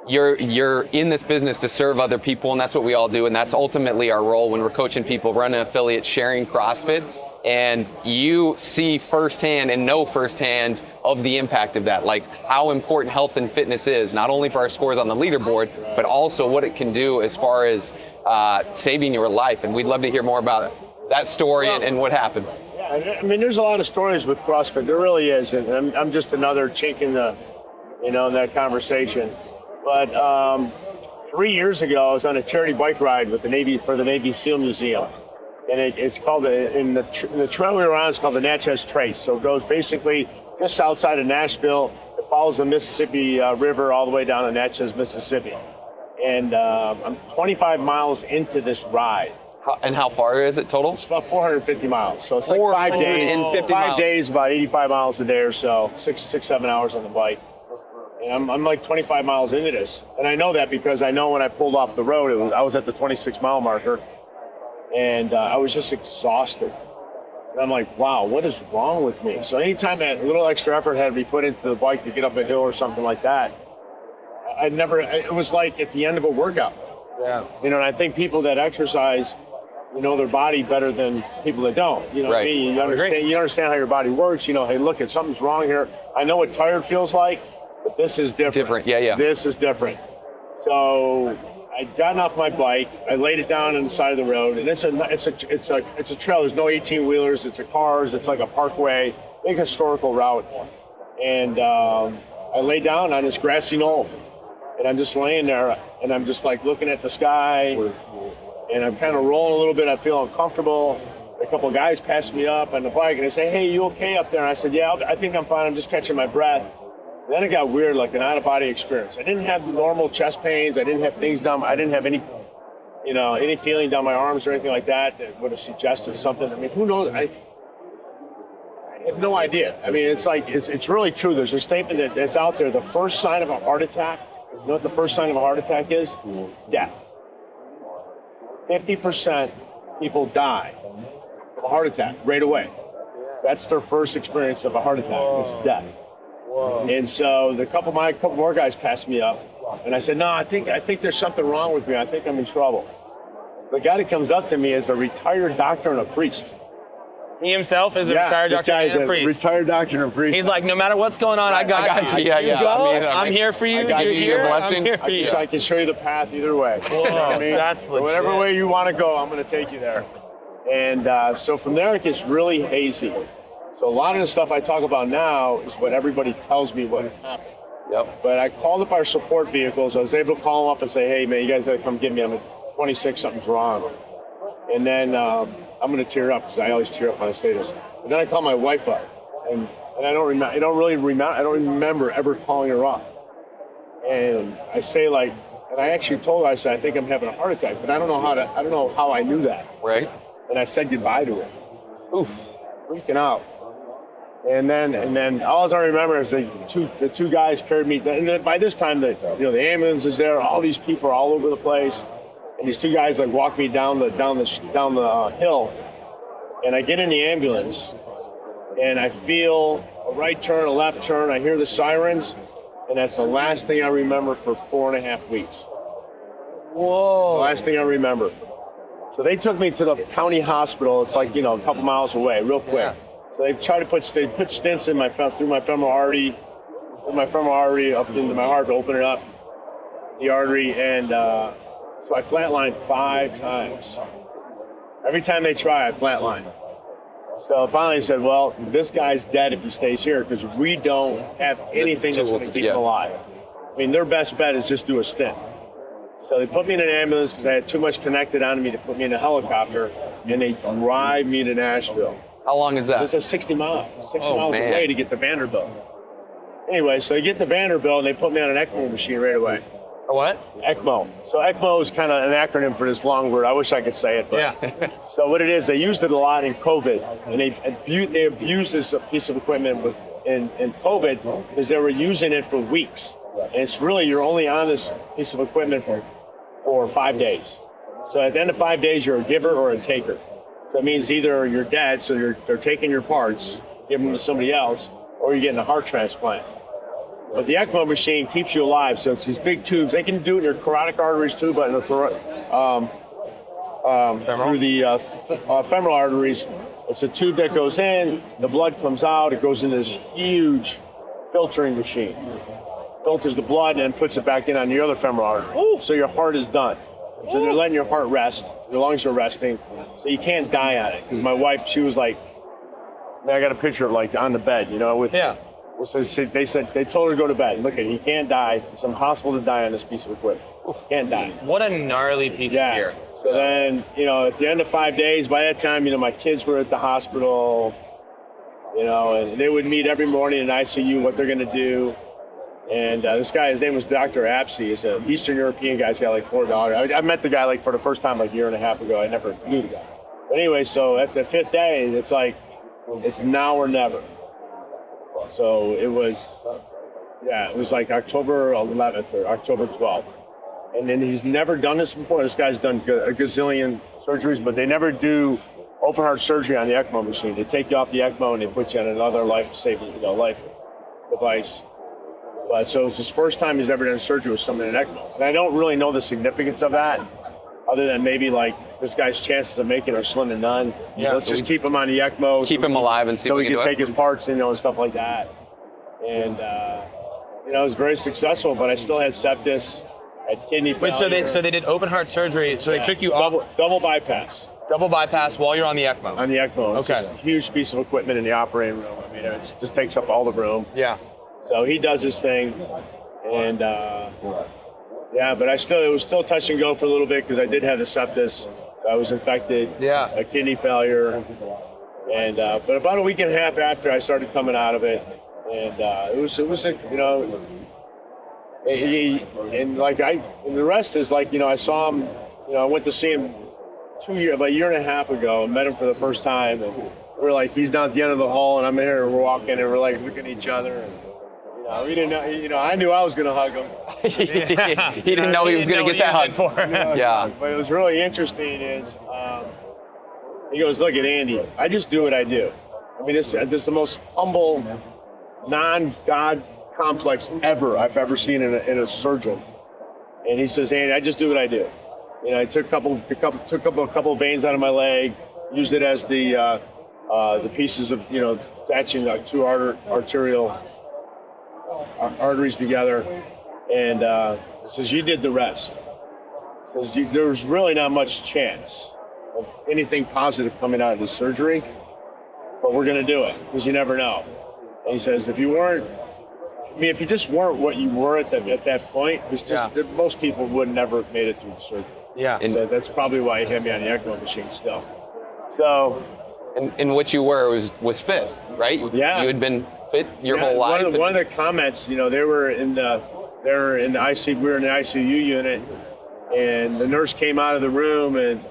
you're in this business to serve other people, and that's what we all do, and that's ultimately our role when we're coaching people, running affiliates, sharing CrossFit. And you see firsthand and know firsthand of the impact of that, like how important health and fitness is, not only for our scores on the leaderboard, but also what it can do as far as saving your life. And we'd love to hear more about that story and what happened. Yeah, I mean, there's a lot of stories with CrossFit. There really is, and I'm just another chink in the, that conversation. But 3 years ago, I was on a charity bike ride with the Navy SEAL Museum. And it's called, in the trail we were on, it's called the Natchez Trace. So it goes basically just outside of Nashville. It follows the Mississippi River all the way down to Natchez, Mississippi. And I'm 25 miles into this ride. And how far is it total? It's about 450 miles. So it's like 5 days. 450 5 miles. days, about 85 miles a day or so, 7 hours on the bike. And I'm like 25 miles into this. And I know that because I know when I pulled off the road, I was at the 26 mile marker, and I was just exhausted. And I'm like, wow, what is wrong with me? So anytime that little extra effort had to be put into the bike to get up a hill or something like that, it was like at the end of a workout. Yeah. You know, and I think people that exercise, you know their body better than people that don't. You know what I mean? You understand how your body works. You know, hey, look, something's wrong here. I know what tired feels like, but this is different. Yeah. This is different. So I'd gotten off my bike. I laid it down on the side of the road, and it's a trail. There's no 18-wheelers. It's a cars. It's like a parkway, big historical route. And I lay down on this grassy knoll, and I'm just laying there, and I'm just like looking at the sky, and I'm kind of rolling a little bit. I feel uncomfortable. A couple of guys pass me up on the bike, and they say, "Hey, you okay up there?" And I said, "Yeah, I think I'm fine. I'm just catching my breath." Then it got weird, like an out-of-body experience. I didn't have normal chest pains. I didn't have things down. I didn't have any feeling down my arms or anything like that would have suggested something. I mean, who knows? I have no idea. I mean, it's really true. There's a statement that's out there. The first sign of a heart attack. You know what the first sign of a heart attack is? Death. 50% people die of a heart attack right away. That's their first experience of a heart attack. It's death. And so a couple more guys passed me up, and I said, "No, I think there's something wrong with me. I think I'm in trouble." The guy that comes up to me is a retired doctor and a priest. He himself is a retired doctor and a priest. Retired doctor and a priest. He's like, no matter what's going on, I got you. Yeah. You go, I mean, I'm here for you. I You're give you here, your blessing. I'm here for you. I can show you the path either way. Whoa, You know what I mean? that's legit. Whatever way you want to go, I'm going to take you there. And so from there, it gets really hazy. So a lot of the stuff I talk about now is what everybody tells me what happened. Yep. But I called up our support vehicles. I was able to call them up and say, "Hey, man, you guys got to come get me. I'm at 26, something's wrong." And then I'm going to tear up because I always tear up when I say this. And then I call my wife up, and I don't remember ever calling her up. And I say and I actually told her, I said, "I think I'm having a heart attack," but I don't know how I knew that. Right. And I said goodbye to her. Oof, freaking out. And then all I remember is the two guys carried me. And then by this time, the ambulance is there. All these people are all over the place, and these two guys walk me down the hill. And I get in the ambulance, and I feel a right turn, a left turn. I hear the sirens, and that's the last thing I remember for 4.5 weeks. Whoa. The last thing I remember. So they took me to the county hospital. It's like, a couple miles away, real quick. Yeah. So they put stents in through my femoral artery, up into my heart to open it up, the artery, and so I flatlined 5 times. Every time they try, I flatline. So finally I said, well, this guy's dead if he stays here because we don't have anything that's going to keep him alive. I mean, their best bet is just do a stent. So they put me in an ambulance because I had too much connected onto me to put me in a helicopter, and they drive me to Nashville. How long is that? So it's 60 miles man. away to get to Vanderbilt. Anyway, so I get to Vanderbilt, and they put me on an ECMO machine right away. A what? ECMO. So ECMO is kind of an acronym for this long word. I wish I could say it. But. Yeah. So what it is, they used it a lot in COVID, and they abused this piece of equipment in COVID because they were using it for weeks. And it's really, you're only on this piece of equipment for 5 days. So at the end of 5 days, you're a giver or a taker. So it means either you're dead, so they're taking your parts, giving them to somebody else, or you're getting a heart transplant. But the ECMO machine keeps you alive, so it's these big tubes. They can do it in your carotid arteries too, but in the through the femoral arteries, it's a tube that goes in, the blood comes out, it goes into this huge filtering machine. Filters the blood and puts it back in on the other femoral artery. Ooh. So your heart is done. So they're letting your heart rest, your lungs are resting, so you can't die on it. Because my wife, she was like, I got a picture of on the bed, with. Yeah. So they told her to go to bed. Look, he can't die. It's impossible to die on this piece of equipment. Can't die. What a gnarly piece of gear. So then, at the end of 5 days, by that time, my kids were at the hospital, and they would meet every morning in ICU what they're going to do. And this guy, his name was Dr. Apsey. He's an Eastern European guy. He's got like 4 daughters. I met the guy like for the first time like a year and a half ago. I never knew the guy. But anyway, so at the 5th day, it's like, it's now or never. So it was like October 11th or October 12th. And then he's never done this before. This guy's done a gazillion surgeries, but they never do open heart surgery on the ECMO machine. They take you off the ECMO and they put you on another life-saving, life device. But so it's his first time he's ever done surgery with someone in ECMO. And I don't really know the significance of that, other than maybe like this guy's chances of making are slim to none. Yeah, let's just keep him on the ECMO. Keep him alive and see so if we can take his parts, and stuff like that. And it was very successful, but I still had sepsis, had kidney failure. Wait, so they did open heart surgery. So they took you off double bypass. Double bypass while you're on the ECMO. On the ECMO. It's Okay. just a huge piece of equipment in the operating room. I mean, it just takes up all the room. Yeah. So he does his thing, and but it was still touch and go for a little bit because I did have the sepsis. I was infected. Yeah. A kidney failure, and but about a week and a half after I started coming out of it, and it was and the rest is like I saw him. I went to see him about a year and a half ago and met him for the first time, and we're like, he's down at the end of the hall and I'm here and we're walking and we're like looking at each other, and we didn't know, I knew I was going to hug him. He didn't know he was going to get that hug. Yeah. But it was really interesting is he goes, look at Andy, I just do what I do. I mean, this is the most humble, non-God complex I've ever seen in a surgeon. And he says, Andy, I just do what I do. I took a couple of veins out of my leg, used it as the pieces of attaching 2 arterial arteries together, and says you did the rest. Because there's really not much chance of anything positive coming out of this surgery, but we're going to do it because you never know. And he says if you just weren't what you were at that point, it's just that most people would never have made it through the surgery. Yeah. So that's probably why he had me on the ECMO machine still. So. And what you were was fit, right? Yeah. You had been fit your whole life. One of the comments, they were in the ICU. We were in the ICU unit, and the nurse came out of the room, and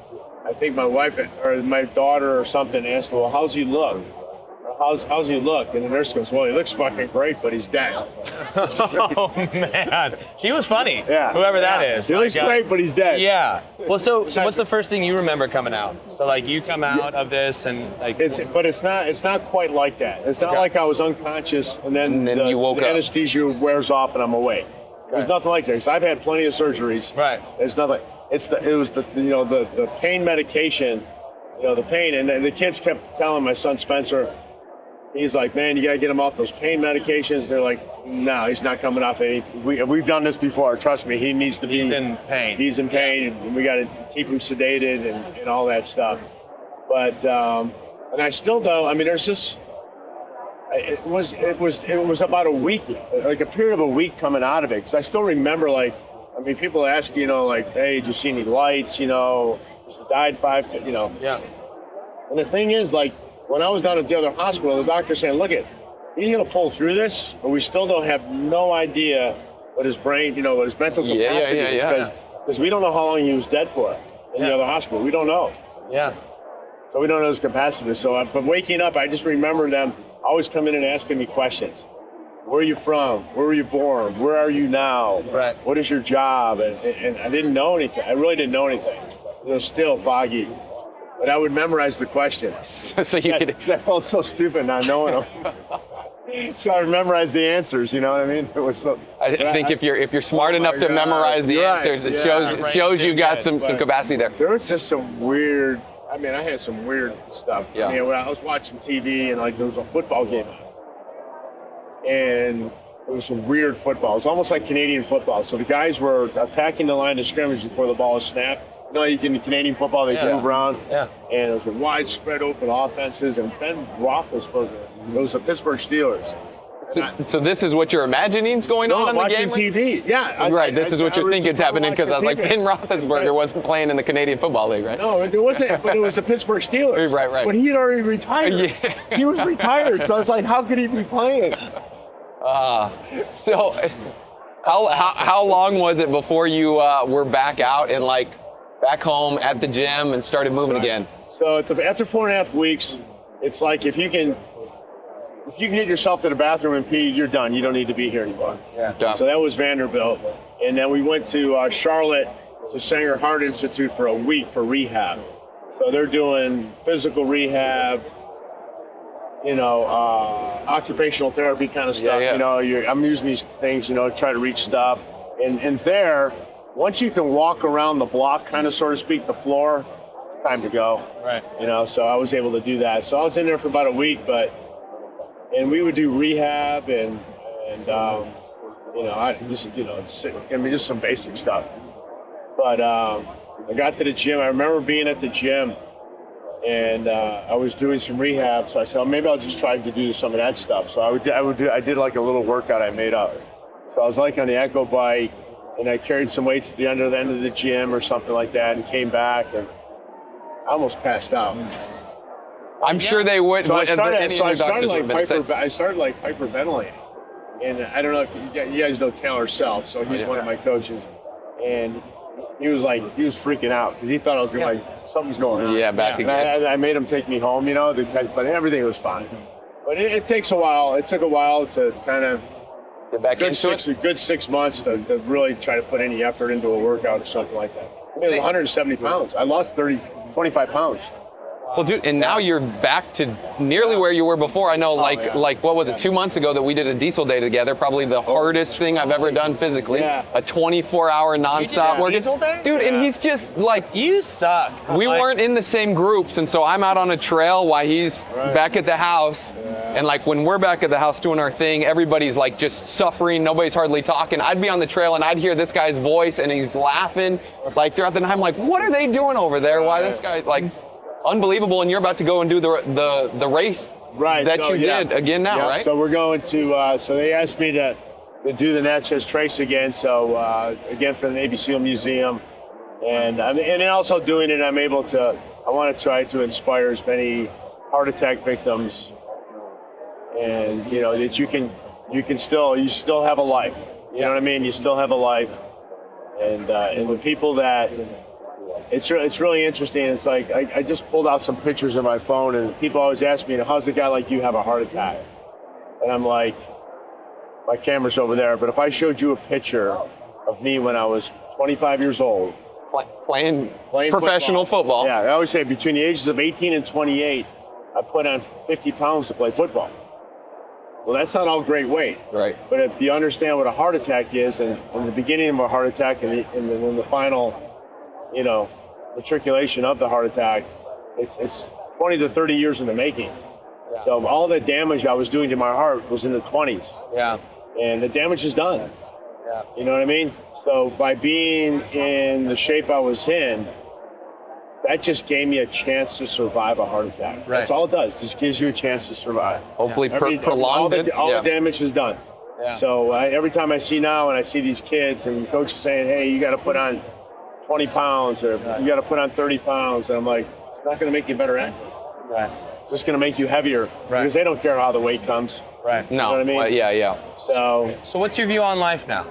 I think my wife or my daughter or something asked, "Well, how's he look? How's he look?" And the nurse goes, "Well, he looks fucking great, but he's dead." Oh man, she was funny. Yeah. Whoever that is. He looks great, but he's dead. Yeah. Well, so what's the first thing you remember coming out? So like you come out of this and like. It's not quite like that. It's not like I was unconscious and then you woke the up. anesthesia wears off and I'm awake. There's nothing like that. Because I've had plenty of surgeries. Right. It's nothing. It was the pain medication, the pain, and the kids kept telling my son Spencer. He's like, man, you got to get him off those pain medications. They're like, no, he's not coming off any. We've done this before. Trust me, he needs to be. He's in pain. He's in pain, and we got to keep him sedated and all that stuff. But and I still don't. I mean, there's just. It was about a week, like a period of a week coming out of it, because I still remember people ask like, hey, did you see any lights? She died 5 to Yeah. And the thing is, like, when I was down at the other hospital, the doctor saying, look he's going to pull through this, but we still don't have no idea what his brain, what his mental capacity is, because we don't know how long he was dead for in the other hospital. We don't know. Yeah. So we don't know his capacity. So, but waking up, I just remember them always coming in and asking me questions. Where are you from? Where were you born? Where are you now? Right. What is your job? And I didn't know anything. I really didn't know anything. It was still foggy. But I would memorize the questions. So you could. I felt so stupid not knowing them. So I memorized the answers. You know what I mean? It was so. I think if you're smart enough to memorize the answers, it shows you got some capacity there. There was just some weird. I mean, I had some weird stuff. Yeah. When I was watching TV and there was a football game on, and it was some weird football. It was almost like Canadian football. So the guys were attacking the line of scrimmage before the ball is snapped. You can Canadian football, they move around. Yeah. And it was a widespread open offenses. And Ben Roethlisberger, it was the Pittsburgh Steelers. So this is what you're imagining is going on in the game? Watching TV, yeah. Right, this is what you're thinking is happening, because I was like, Ben Roethlisberger wasn't playing in the Canadian Football League, right? No, it wasn't, but it was the Pittsburgh Steelers. Right. But he had already retired. Yeah. He was retired, so I was like, how could he be playing? So how long was it before you were back out and like back home at the gym and started moving again? So after 4.5 weeks, it's like if you can get yourself to the bathroom and pee, you're done. You don't need to be here anymore. Yeah. Done. So that was Vanderbilt. And then we went to Charlotte to Sanger Heart Institute for a week for rehab. So they're doing physical rehab, occupational therapy kind of stuff. Yeah. I'm using these things, try to reach stuff. And there, once you can walk around the block, kind of, so to speak, the floor, time to go. Right. So I was able to do that. So I was in there for about a week, and we would do rehab and just some basic stuff. But I got to the gym. I remember being at the gym, and I was doing some rehab. So I said, maybe I'll just try to do some of that stuff. So I did like a little workout I made up. So I was like on the Echo bike, and I carried some weights to the end of the gym or something like that, and came back, and I almost passed out. I'm sure they would. So I started like hyperventilating, and I don't know if you guys know Taylor Self. So he's one of my coaches, and he was freaking out because he thought I was gonna something's going on. Yeah, back again. I made him take me home, but everything was fine. But it takes a while. It took a while to kind of get back into it. A good 6 months to really try to put any effort into a workout or something like that. I was 170 pounds. I lost 25 pounds. Well, dude, and now you're back to nearly where you were before. I know, like what was it, 2 months ago that we did a diesel day together, probably the hardest thing I've ever done physically. Yeah. A 24-hour nonstop work. Diesel day? Dude, and he's just like... You suck. We weren't in the same groups, and so I'm out on a trail while he's back at the house. And like when we're back at the house doing our thing, everybody's like just suffering, nobody's hardly talking. I'd be on the trail and I'd hear this guy's voice and he's laughing like throughout the night. I'm like, what are they doing over there? Why this guy, like... Unbelievable, and you're about to go and do the race that you did again now, right? So we're going to. So they asked me to do the Natchez Trace again. So again for the Navy SEAL Museum, and also doing it, I'm able to. I want to try to inspire as many heart attack victims, and that you still have a life. You know what I mean? You still have a life, and the people that. It's really interesting. It's like I just pulled out some pictures on my phone, and people always ask me, how's a guy like you have a heart attack? And I'm like, my camera's over there, but if I showed you a picture of me when I was 25 years old, playing professional football. Yeah, I always say between the ages of 18 and 28, I put on 50 pounds to play football. Well, that's not all great weight. Right. But if you understand what a heart attack is, and the beginning of a heart attack and the final, matriculation of the heart attack, it's 20 to 30 years in the making. Yeah. So all the damage I was doing to my heart was in the 20s. Yeah. And the damage is done. Yeah. You know what I mean? So by being in the shape I was in, that just gave me a chance to survive a heart attack. Right. That's all it does. Just gives you a chance to survive. Hopefully prolonged it. All the damage is done. Yeah. So every time I see now, and I see these kids and coaches saying, hey, you got to put on 20 pounds or you got to put on 30 pounds. And I'm like, it's not going to make you better athlete. Right. It's just going to make you heavier because they don't care how the weight comes. Right. No. You know what I mean? Well, yeah. So what's your view on life now?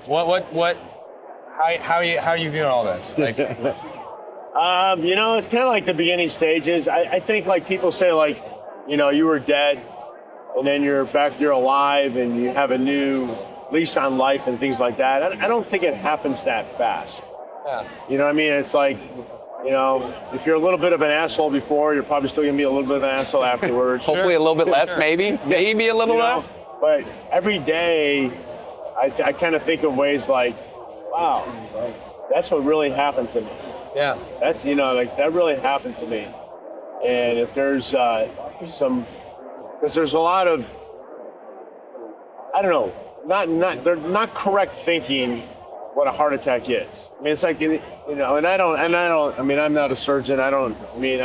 How are you viewing all this? Like, it's kind of like the beginning stages. I think like people say like, you were dead and then you're alive and you have a new lease on life and things like that. I don't think it happens that fast. yeah. You know what I mean? It's like, if you're a little bit of an asshole before, you're probably still going to be a little bit of an asshole afterwards. Hopefully a little bit less, maybe a little less. But every day, I kind of think of ways like, wow, that's what really happened to me. Yeah. That's, that really happened to me. And if there's because there's a lot of, I don't know, they're not correct thinking what a heart attack is. I mean, it's like, and I'm not a surgeon. I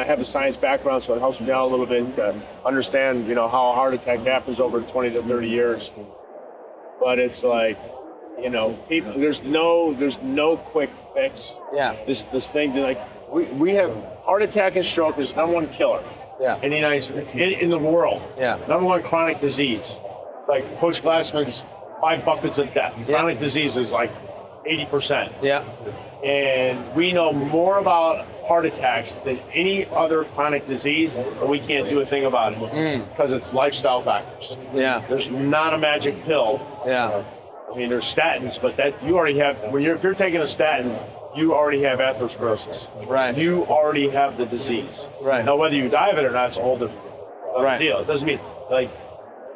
have a science background, so it helps me out a little bit to understand, how a heart attack happens over 20 to 30 years. But it's like, people, there's no quick fix. Yeah. This thing, like, we have heart attack and stroke is #1 killer. Yeah. In the United States, in the world. Yeah. #1 chronic disease. like Coach Glassman's 5 buckets of death. Chronic disease is like 80%. Yeah. And we know more about heart attacks than any other chronic disease, but we can't do a thing about it because it's lifestyle factors. Yeah. There's not a magic pill. Yeah. I mean, there's statins, but that you already have. If you're taking a statin, you already have atherosclerosis. Right. You already have the disease. Right. Now, whether you die of it or not, it's a whole different deal. It doesn't mean like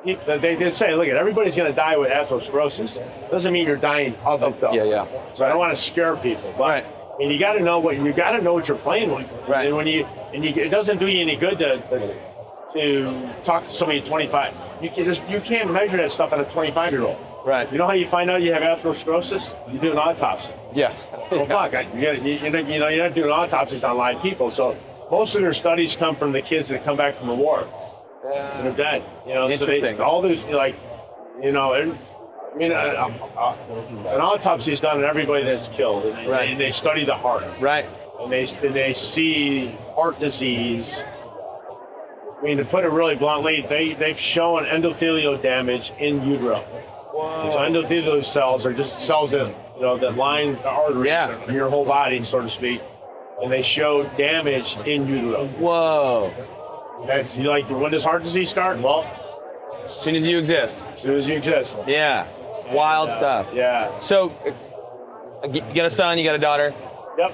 they say, look, everybody's going to die with atherosclerosis. Doesn't mean you're dying of it though. Yeah. So I don't want to scare people, but I mean, you got to know what you're playing with. Right. And it doesn't do you any good to talk to somebody at 25. You can't measure that stuff on a 25-year-old. Right. You know how you find out you have atherosclerosis? You do an autopsy. Yeah. Well, fuck, you're not doing autopsies on live people. So most of their studies come from the kids that come back from the war. And they're dead. Interesting. So all those, an autopsy is done on everybody that's killed. And they study the heart. Right. And they see heart disease. I mean, to put it really bluntly, they've shown endothelial damage in utero. Whoa. So endothelial cells are just cells that line the arteries in your whole body, so to speak, and they show damage in utero. Whoa. That's when does heart disease start? Well, as soon as you exist. As soon as you exist. Yeah. Wild stuff. Yeah. So, you got a son, you got a daughter. Yep.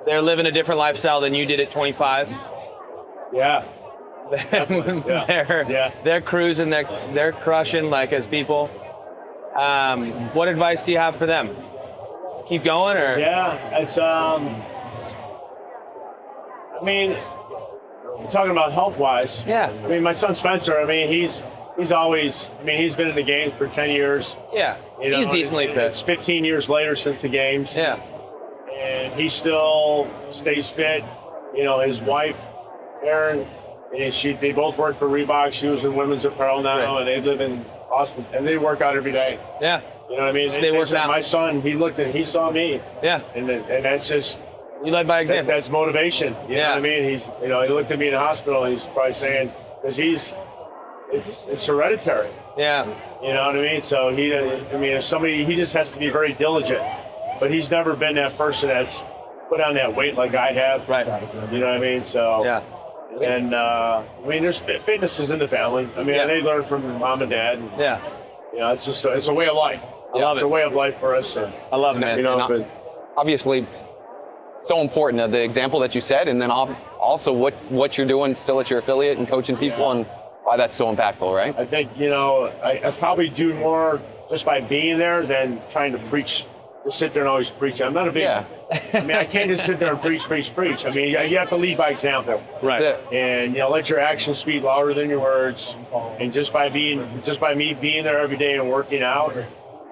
They're living a different lifestyle than you did at 25. Yeah. They're cruising, they're crushing like as people. What advice do you have for them? Keep going, or? Yeah, it's talking about health-wise. Yeah. I mean, my son Spencer. He's always. He's been in the game for 10 years. Yeah. He's decently fit. It's 15 years later since the games. Yeah. And he still stays fit. His wife, Erin. They both work for Reebok. She was in women's apparel now, and they live in Austin, and they work out every day. Yeah. You know what I mean? So they work out. My son, he saw me. Yeah. And that's just. You led by example. That's motivation. You know what I mean? He looked at me in the hospital. He's probably saying, because it's hereditary. Yeah. You know what I mean? So he just has to be very diligent. But he's never been that person that's put on that weight like I have. Right. You know what I mean? So. Yeah. And there's fitness is in the family. They learn from mom and dad. And, it's a way of life. I love it. It's a way of life for us. And, I love it, man. Obviously, so important, the example that you said, and then also what you're doing still at your affiliate and coaching people, and why that's so impactful, right? I think, I probably do more just by being there than trying to preach. Just sit there and always preach. I'm not a big. Yeah. I can't just sit there and preach. You have to lead by example. Right. That's it. And let your actions speak louder than your words. And just by me being there every day and working out,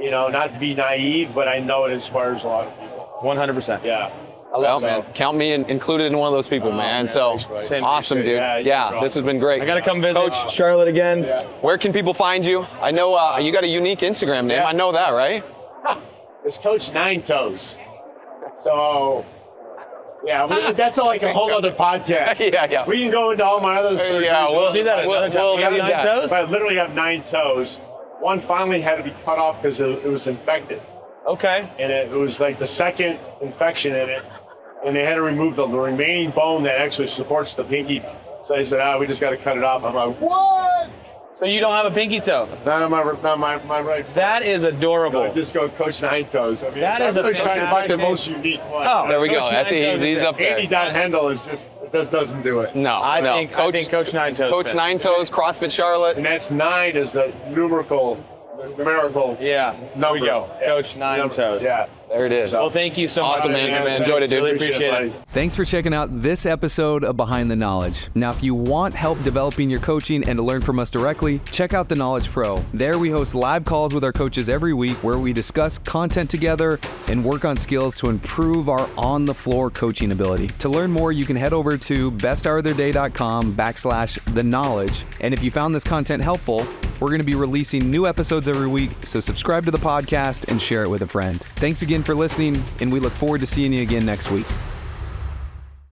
not to be naive, but I know it inspires a lot of people. 100%. Yeah. I love it, man. Count me included in one of those people, man. So awesome, dude. Yeah, this has been great. I gotta come visit Coach Charlotte again. Yeah. Where can people find you? I know you got a unique Instagram name. I know that, right? It's Coach Nine Toes. So, that's like a whole other podcast. Yeah. We can go into all my other surgeries. Yeah, we'll do that another time. You have 9 toes? I literally have 9 toes. One finally had to be cut off because it was infected. Okay. And it was like the second infection in it. And they had to remove the remaining bone that actually supports the pinky. So they said, we just got to cut it off. I'm like, what? So you don't have a pinky toe? Not my right foot. That is adorable. So I just go Coach Nine Toes. That is I'm trying to find the most unique one. Oh, there we go. That's he's up there. Hendel doesn't do it. No, I think Coach Nine Toes. Coach Nine Toes, CrossFit Charlotte. And that's 9 is the numerical. Yeah. There we go. Coach Nine Toes. Yeah. There it is. Well, thank you so much. Awesome, man. Enjoyed it, dude. Really appreciate it. Thanks for checking out this episode of Behind the Knowledge. Now, if you want help developing your coaching and to learn from us directly, check out the Knowledge Pro. There we host live calls with our coaches every week where we discuss content together and work on skills to improve our on-the-floor coaching ability. To learn more, you can head over to besthouroftheirday.com/theknowledge. And if you found this content helpful, we're going to be releasing new episodes every week, so subscribe to the podcast and share it with a friend. Thanks again for listening, and we look forward to seeing you again next week.